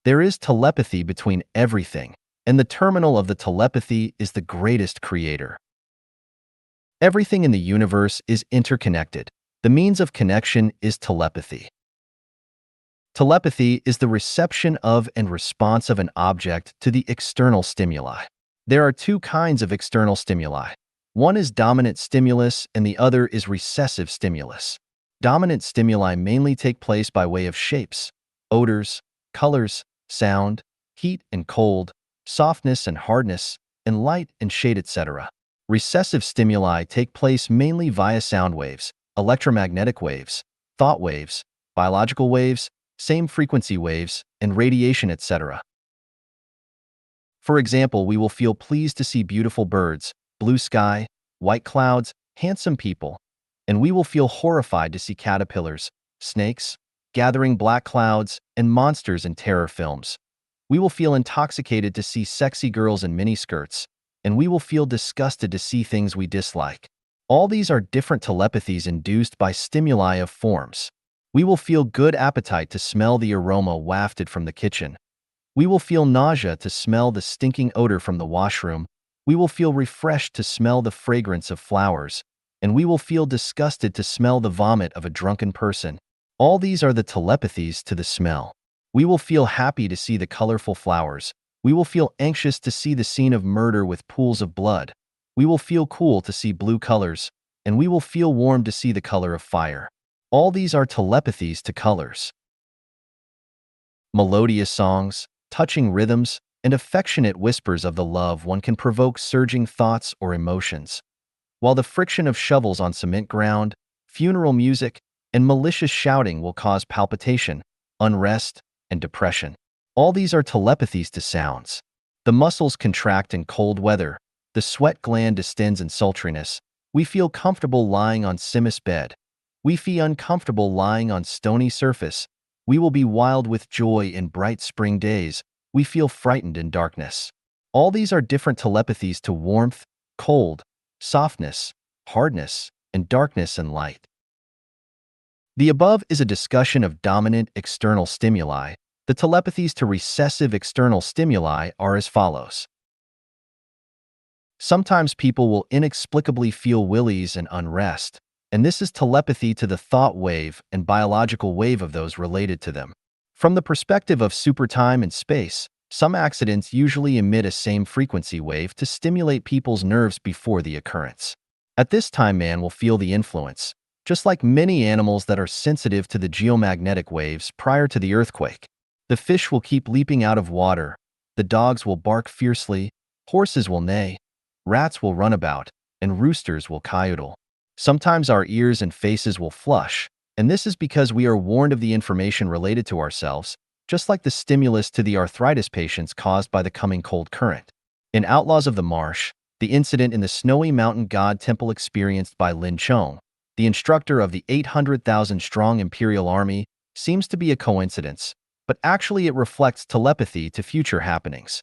There is telepathy between everything, and the terminal of the telepathy is the greatest creator. Everything in the universe is interconnected. The means of connection is telepathy. Telepathy is the reception of and response of an object to the external stimuli. There are two kinds of external stimuli. One is dominant stimulus and the other is recessive stimulus. Dominant stimuli mainly take place by way of shapes, odors, colors, sound, heat and cold, softness and hardness, and light and shade, etc. Recessive stimuli take place mainly via sound waves, electromagnetic waves, thought waves, biological waves, same frequency waves, and radiation, etc. For example, we will feel pleased to see beautiful birds, blue sky, white clouds, handsome people, and we will feel horrified to see caterpillars, snakes, gathering black clouds, and monsters in terror films. We will feel intoxicated to see sexy girls in miniskirts, and we will feel disgusted to see things we dislike. All these are different telepathies induced by stimuli of forms. We will feel good appetite to smell the aroma wafted from the kitchen. We will feel nausea to smell the stinking odor from the washroom. We will feel refreshed to smell the fragrance of flowers. And we will feel disgusted to smell the vomit of a drunken person. All these are the telepathies to the smell. We will feel happy to see the colorful flowers. We will feel anxious to see the scene of murder with pools of blood. We will feel cool to see blue colors. And we will feel warm to see the color of fire. All these are telepathies to colors. Melodious songs, touching rhythms, and affectionate whispers of the loved one can provoke surging thoughts or emotions, while the friction of shovels on cement ground, funeral music, and malicious shouting will cause palpitation, unrest, and depression. All these are telepathies to sounds. The muscles contract in cold weather, the sweat gland distends in sultriness. We feel comfortable lying on Simus bed. We feel uncomfortable lying on stony surface. We will be wild with joy in bright spring days. We feel frightened in darkness. All these are different telepathies to warmth, cold, softness, hardness, and darkness and light. The above is a discussion of dominant external stimuli. The telepathies to recessive external stimuli are as follows. Sometimes people will inexplicably feel willies and unrest, and this is telepathy to the thought wave and biological wave of those related to them. From the perspective of supertime and space, some accidents usually emit a same frequency wave to stimulate people's nerves before the occurrence. At this time, man will feel the influence, just like many animals that are sensitive to the geomagnetic waves prior to the earthquake. The fish will keep leaping out of water, the dogs will bark fiercely, horses will neigh, rats will run about, and roosters will coyote. Sometimes our ears and faces will flush, and this is because we are warned of the information related to ourselves, just like the stimulus to the arthritis patients caused by the coming cold current. In Outlaws of the Marsh, the incident in the Snowy Mountain God Temple experienced by Lin Chong, the instructor of the 800,000-strong Imperial Army, seems to be a coincidence, but actually it reflects telepathy to future happenings.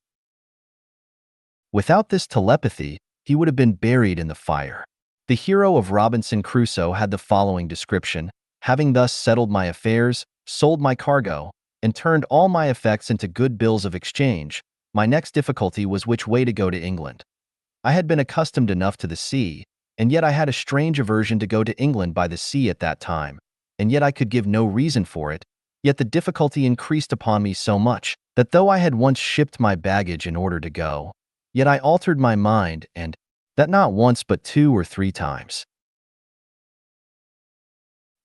Without this telepathy, he would have been buried in the fire. The hero of Robinson Crusoe had the following description: having thus settled my affairs, sold my cargo, and turned all my effects into good bills of exchange, my next difficulty was which way to go to England. I had been accustomed enough to the sea, and yet I had a strange aversion to go to England by the sea at that time, and yet I could give no reason for it. Yet the difficulty increased upon me so much that though I had once shipped my baggage in order to go, yet I altered my mind, and that not once but 2 or 3 times.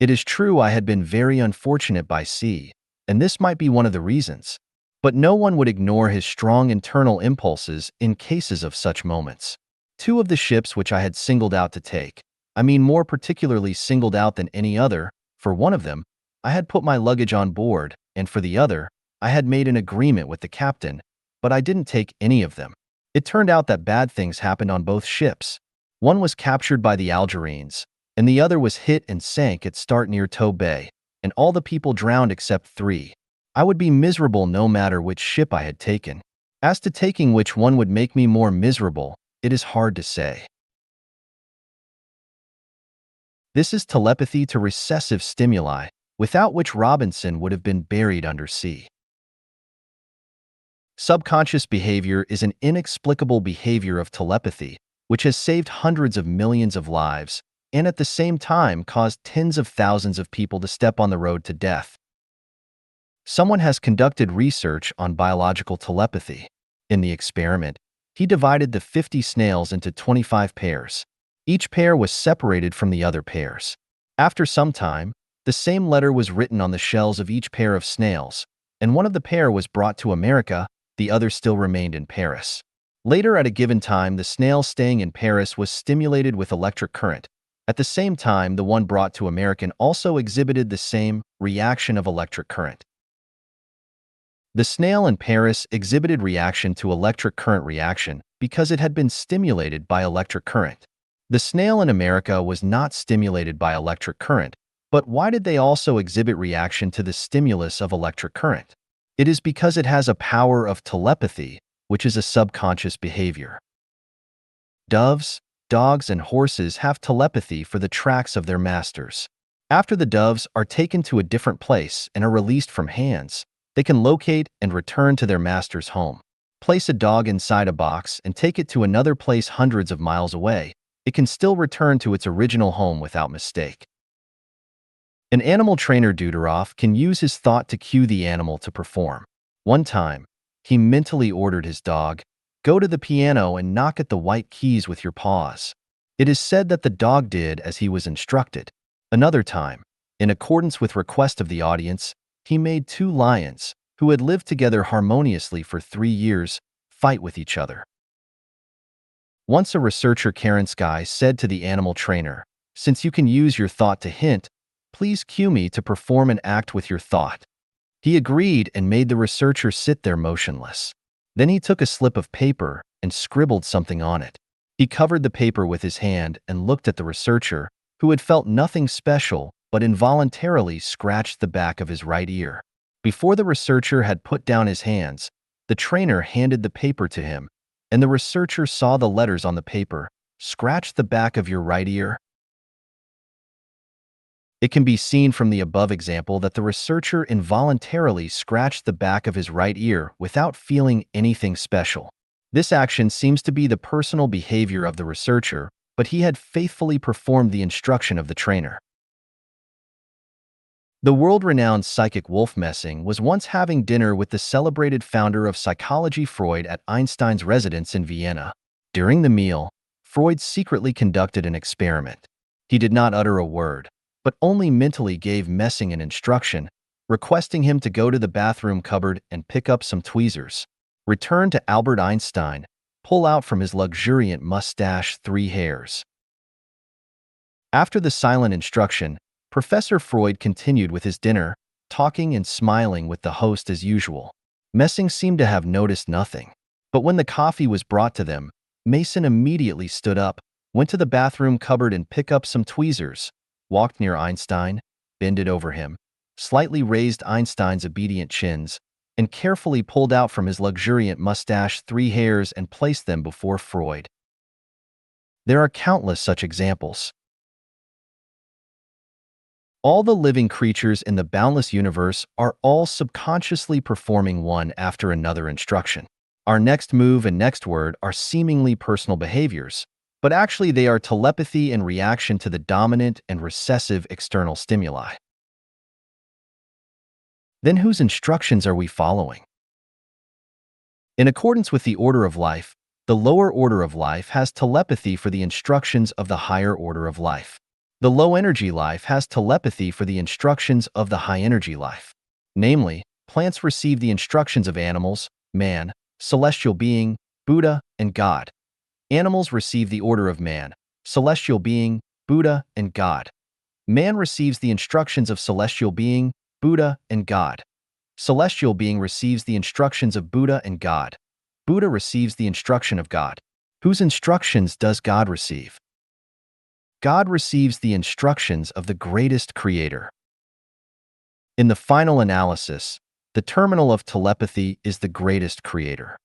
It is true I had been very unfortunate by sea, and this might be one of the reasons, but no one would ignore his strong internal impulses in cases of such moments. 2 of the ships which I had singled out to take, I mean more particularly singled out than any other, for one of them, I had put my luggage on board, and for the other, I had made an agreement with the captain, but I didn't take any of them. It turned out that bad things happened on both ships. One was captured by the Algerines, and the other was hit and sank at start near Tow Bay, and all the people drowned except 3. I would be miserable no matter which ship I had taken. As to taking which one would make me more miserable, it is hard to say. This is telepathy to recessive stimuli, without which Robinson would have been buried under sea. Subconscious behavior is an inexplicable behavior of telepathy, which has saved hundreds of millions of lives and at the same time caused tens of thousands of people to step on the road to death. Someone has conducted research on biological telepathy. In the experiment, he divided the 50 snails into 25 pairs. Each pair was separated from the other pairs. After some time, the same letter was written on the shells of each pair of snails, and one of the pair was brought to America, the other still remained in Paris. Later at a given time, the snail staying in Paris was stimulated with electric current. At the same time, the one brought to American also exhibited the same reaction of electric current. The snail in Paris exhibited reaction to electric current reaction because it had been stimulated by electric current. The snail in America was not stimulated by electric current, but why did they also exhibit reaction to the stimulus of electric current? It is because it has a power of telepathy, which is a subconscious behavior. Doves, dogs, and horses have telepathy for the tracks of their masters. After the doves are taken to a different place and are released from hands, they can locate and return to their master's home. Place a dog inside a box and take it to another place hundreds of miles away. It can still return to its original home without mistake. An animal trainer Dudaroff can use his thought to cue the animal to perform. One time, he mentally ordered his dog, "Go to the piano and knock at the white keys with your paws." It is said that the dog did as he was instructed. Another time, in accordance with request of the audience, he made two lions, who had lived together harmoniously for 3 years, fight with each other. Once a researcher Karen Sky said to the animal trainer, "Since you can use your thought to hint, please cue me to perform an act with your thought." He agreed and made the researcher sit there motionless. Then he took a slip of paper and scribbled something on it. He covered the paper with his hand and looked at the researcher, who had felt nothing special but involuntarily scratched the back of his right ear. Before the researcher had put down his hands, the trainer handed the paper to him, and the researcher saw the letters on the paper, "Scratch the back of your right ear." It can be seen from the above example that the researcher involuntarily scratched the back of his right ear without feeling anything special. This action seems to be the personal behavior of the researcher, but he had faithfully performed the instruction of the trainer. The world-renowned psychic Wolf Messing was once having dinner with the celebrated founder of psychology Freud at Einstein's residence in Vienna. During the meal, Freud secretly conducted an experiment. He did not utter a word, but only mentally gave Messing an instruction, requesting him to go to the bathroom cupboard and pick up some tweezers. Return to Albert Einstein, pull out from his luxuriant mustache 3 hairs. After the silent instruction, Professor Freud continued with his dinner, talking and smiling with the host as usual. Messing seemed to have noticed nothing. But when the coffee was brought to them, Mason immediately stood up, went to the bathroom cupboard and picked up some tweezers, walked near Einstein, bended over him, slightly raised Einstein's obedient chins, and carefully pulled out from his luxuriant mustache 3 hairs and placed them before Freud. There are countless such examples. All the living creatures in the boundless universe are all subconsciously performing one after another instruction. Our next move and next word are seemingly personal behaviors, but actually they are telepathy in reaction to the dominant and recessive external stimuli. Then whose instructions are we following? In accordance with the order of life, the lower order of life has telepathy for the instructions of the higher order of life. The low-energy life has telepathy for the instructions of the high-energy life. Namely, plants receive the instructions of animals, man, celestial being, Buddha, and God. Animals receive the order of man, celestial being, Buddha, and God. Man receives the instructions of celestial being, Buddha, and God. Celestial being receives the instructions of Buddha and God. Buddha receives the instruction of God. Whose instructions does God receive? God receives the instructions of the greatest creator. In the final analysis, the terminal of telepathy is the greatest creator.